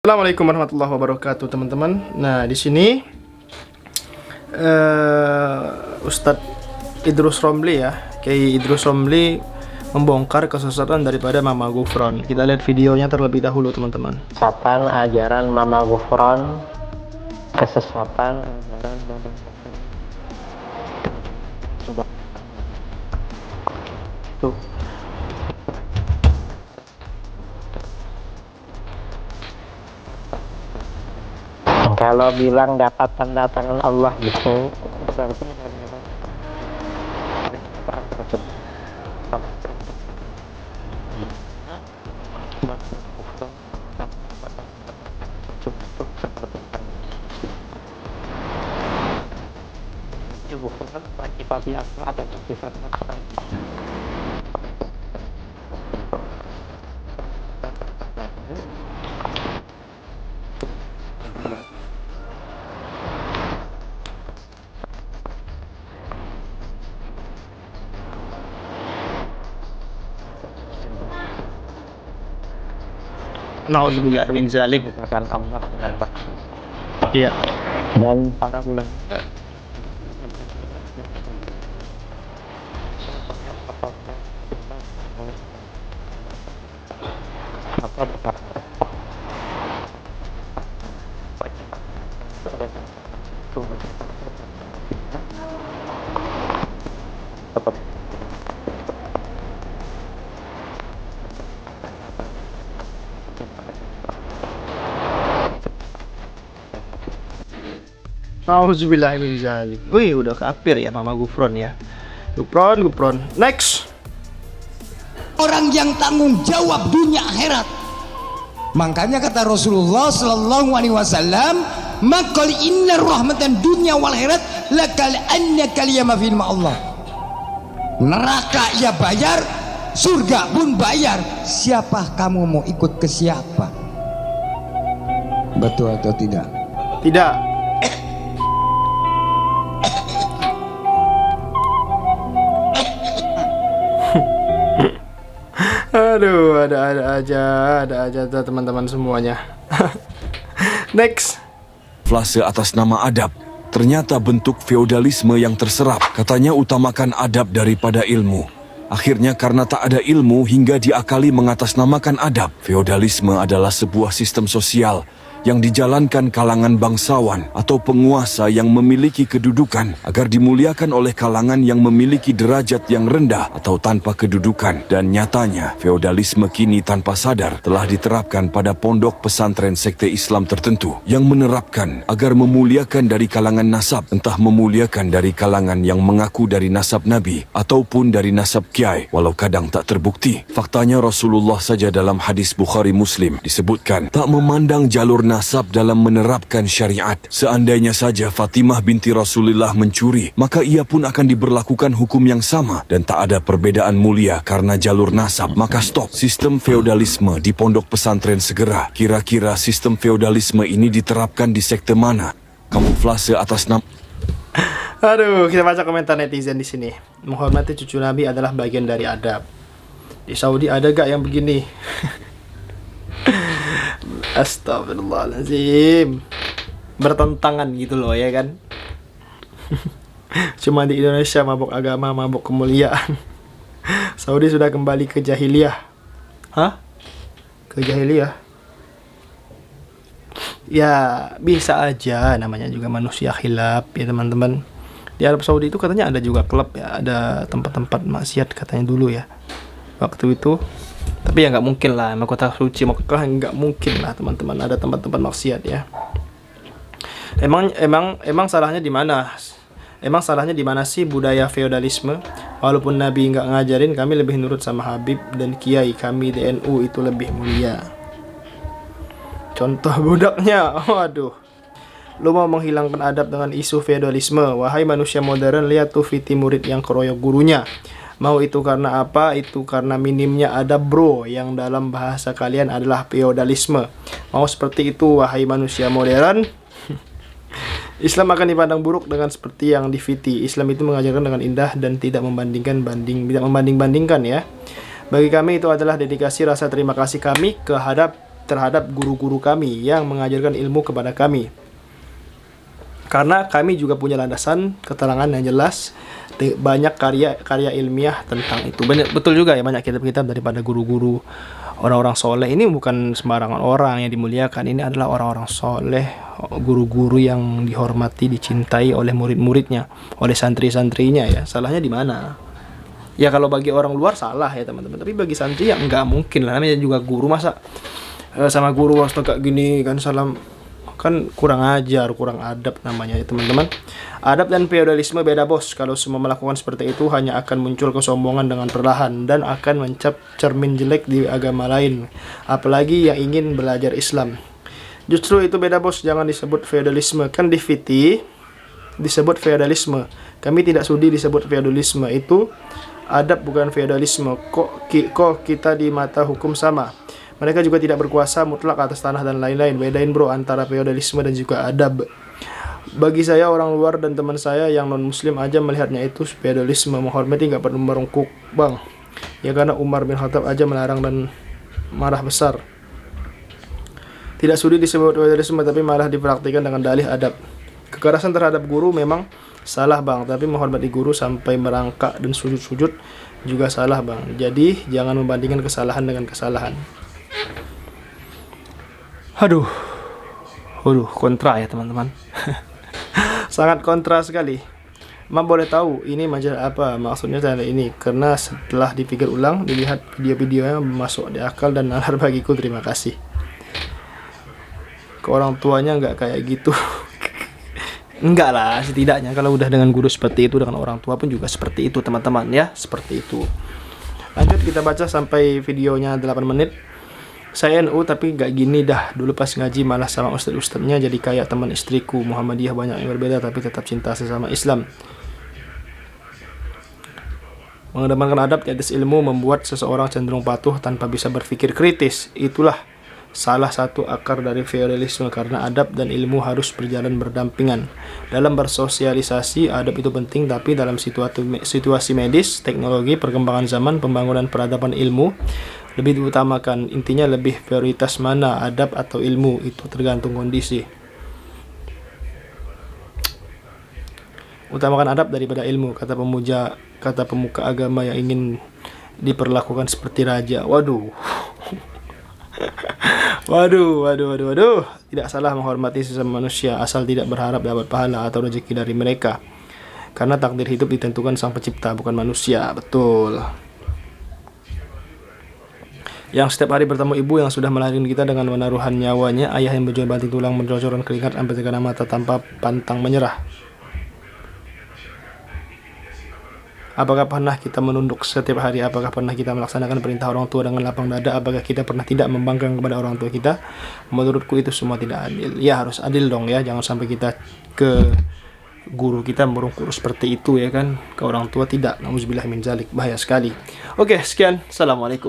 Assalamualaikum warahmatullahi wabarakatuh, teman-teman. Nah, di sini Ustadz Idrus Romli ya, Kiai Idrus Romli membongkar kesesatan daripada Mama Gufron. Kita lihat videonya terlebih dahulu, teman-teman. Kesesatan ajaran Mama Gufron, kesesatan ajaran tuh. Kalau bilang dapat tanda tangan Allah gitu, berarti bukan sifat yang atau sifat Nauzubillah min zalik. bukan Allah dan Rasul. Iya. Dan para ulama apa Nauzubillah min zalik. Wih, udah kafir ya Mama Gufron ya. Gufron. Next. Orang yang tanggung jawab dunia akhirat. Makanya kata Rasulullah sallallahu alaihi wasallam, "Maqal inna rahmatan dunya wal akhirat lakal annaka liyama fil Allah." Neraka ya bayar, surga pun bayar. Siapa kamu mau ikut ke siapa? Betul atau tidak? Tidak. Aduh, ada aja teman-teman semuanya. Next. Flase atas nama adab. Ternyata bentuk feodalisme yang terserap. Katanya utamakan adab daripada ilmu. Akhirnya karena tak ada ilmu hingga diakali mengatasnamakan adab. Feodalisme adalah sebuah sistem sosial yang dijalankan kalangan bangsawan atau penguasa yang memiliki kedudukan agar dimuliakan oleh kalangan yang memiliki derajat yang rendah atau tanpa kedudukan. Dan nyatanya, feodalisme kini tanpa sadar telah diterapkan pada pondok pesantren sekte Islam tertentu yang menerapkan agar memuliakan dari kalangan nasab, entah memuliakan dari kalangan yang mengaku dari nasab Nabi ataupun dari nasab kiai, walau kadang tak terbukti. Faktanya Rasulullah saja dalam hadis Bukhari Muslim disebutkan tak memandang jalur nasab dalam menerapkan syariat. Seandainya saja Fatimah binti Rasulullah mencuri, maka ia pun akan diberlakukan hukum yang sama dan tak ada perbedaan mulia karena jalur nasab. Maka stop sistem feodalisme di pondok pesantren segera. Kira-kira sistem feodalisme ini diterapkan di sekte mana? Kamuflase atas nama. Aduh, kita baca komentar netizen di sini. Menghormati cucu Nabi adalah bagian dari adab. Di Saudi ada gak yang begini? Astagfirullahaladzim. Bertentangan gitu loh ya kan. Cuma di Indonesia mabuk agama, mabuk kemuliaan. Saudi sudah kembali ke jahiliyah. Hah? Ke jahiliyah? Ya bisa aja, namanya juga manusia khilaf ya teman-teman. Di Arab Saudi itu katanya ada juga klub ya, ada tempat-tempat maksiat katanya dulu ya waktu itu. Tapi ya nggak mungkin lah, emang kota suci Mekah nggak mungkin lah teman-teman ada tempat-tempat maksiat ya. Emang salahnya di mana? Emang salahnya di mana sih budaya feodalisme? Walaupun Nabi nggak ngajarin, kami lebih nurut sama Habib dan Kiai kami DNU itu lebih mulia. Contoh budaknya, waduh. Lu mau menghilangkan adab dengan isu feodalisme? Wahai manusia modern, lihat tuh Viti murid yang keroyok gurunya. Mau itu karena apa? Itu karena minimnya adab bro, yang dalam bahasa kalian adalah feodalisme. Mau seperti itu wahai manusia modern? Islam akan dipandang buruk dengan seperti yang di Viti. Islam itu mengajarkan dengan indah dan tidak membanding-bandingkan ya. Bagi kami itu adalah dedikasi rasa terima kasih kami kehadap terhadap guru-guru kami yang mengajarkan ilmu kepada kami. Karena kami juga punya landasan keterangan yang jelas, banyak karya ilmiah tentang itu. Betul juga ya, banyak kitab-kitab daripada guru-guru orang-orang soleh. Ini bukan sembarangan orang yang dimuliakan, ini adalah orang-orang soleh, guru-guru yang dihormati, dicintai oleh murid-muridnya, oleh santri-santrinya ya. Salahnya di mana? Ya kalau bagi orang luar salah ya teman-teman, tapi bagi santri ya nggak mungkin lah, namanya juga guru, masa sama guru harus kayak gini kan, salam kan, kurang ajar, kurang adab namanya ya teman-teman. Adab dan feodalisme beda bos. Kalau semua melakukan seperti itu hanya akan muncul kesombongan dengan perlahan dan akan mencap cermin jelek di agama lain, apalagi yang ingin belajar Islam. Justru itu beda bos, jangan disebut feodalisme. Kan di VT disebut feodalisme, kami tidak sudi disebut feodalisme. Itu adab bukan feodalisme. Kok kita di mata hukum sama? Mereka juga tidak berkuasa mutlak atas tanah dan lain-lain. Bedain bro antara feodalisme dan juga adab. Bagi saya orang luar dan teman saya yang non muslim aja melihatnya itu feodalisme. Menghormati nggak perlu merungkuk bang. Ya karena Umar bin Khattab aja melarang dan marah besar. Tidak sudi disebut feodalisme tapi malah dipraktikkan dengan dalih adab. Kekerasan terhadap guru memang salah bang, tapi menghormati guru sampai merangkak dan sujud-sujud juga salah bang. Jadi jangan membandingkan kesalahan dengan kesalahan. Aduh, kontra ya teman-teman. Sangat kontra sekali. Ma boleh tahu ini majalah apa? Maksudnya saya ini karena setelah dipikir ulang, dilihat video-videonya masuk di akal dan nalar bagiku. Terima kasih. Ke orang tuanya nggak kayak gitu. Enggak lah, setidaknya kalau udah dengan guru seperti itu, dengan orang tua pun juga seperti itu teman-teman ya, seperti itu. Lanjut kita baca sampai videonya 8 menit. Saya NU tapi gak gini dah. Dulu pas ngaji malah sama ustadz-ustadznya jadi kayak teman istriku. Muhammadiyah banyak yang berbeda tapi tetap cinta sesama Islam. Mengedepankan adab di atas ilmu membuat seseorang cenderung patuh tanpa bisa berpikir kritis. Itulah salah satu akar dari feodalisme, karena adab dan ilmu harus berjalan berdampingan. Dalam bersosialisasi, adab itu penting, tapi dalam situasi medis, teknologi, perkembangan zaman, pembangunan peradaban ilmu lebih diutamakan. Intinya lebih prioritas mana, adab atau ilmu, itu tergantung kondisi. Utamakan adab daripada ilmu, kata pemuka agama yang ingin diperlakukan seperti raja. Waduh. Waduh. Tidak salah menghormati sesama manusia asal tidak berharap dapat pahala atau rezeki dari mereka. Karena takdir hidup ditentukan Sang Pencipta, bukan manusia. Betul. Yang setiap hari bertemu ibu yang sudah melahirkan kita dengan menaruhan nyawanya, ayah yang berjuang banting tulang, mencocoran keringat sampai terkena mata tanpa pantang menyerah. Apakah pernah kita menunduk setiap hari? Apakah pernah kita melaksanakan perintah orang tua dengan lapang dada? Apakah kita pernah tidak membangkang kepada orang tua kita? Menurutku itu semua tidak adil. Ya harus adil dong ya, jangan sampai kita ke guru kita merungkuk seperti itu ya kan, ke orang tua tidak. Nauzubillah min zalik, bahaya sekali. Oke, sekian. Assalamualaikum.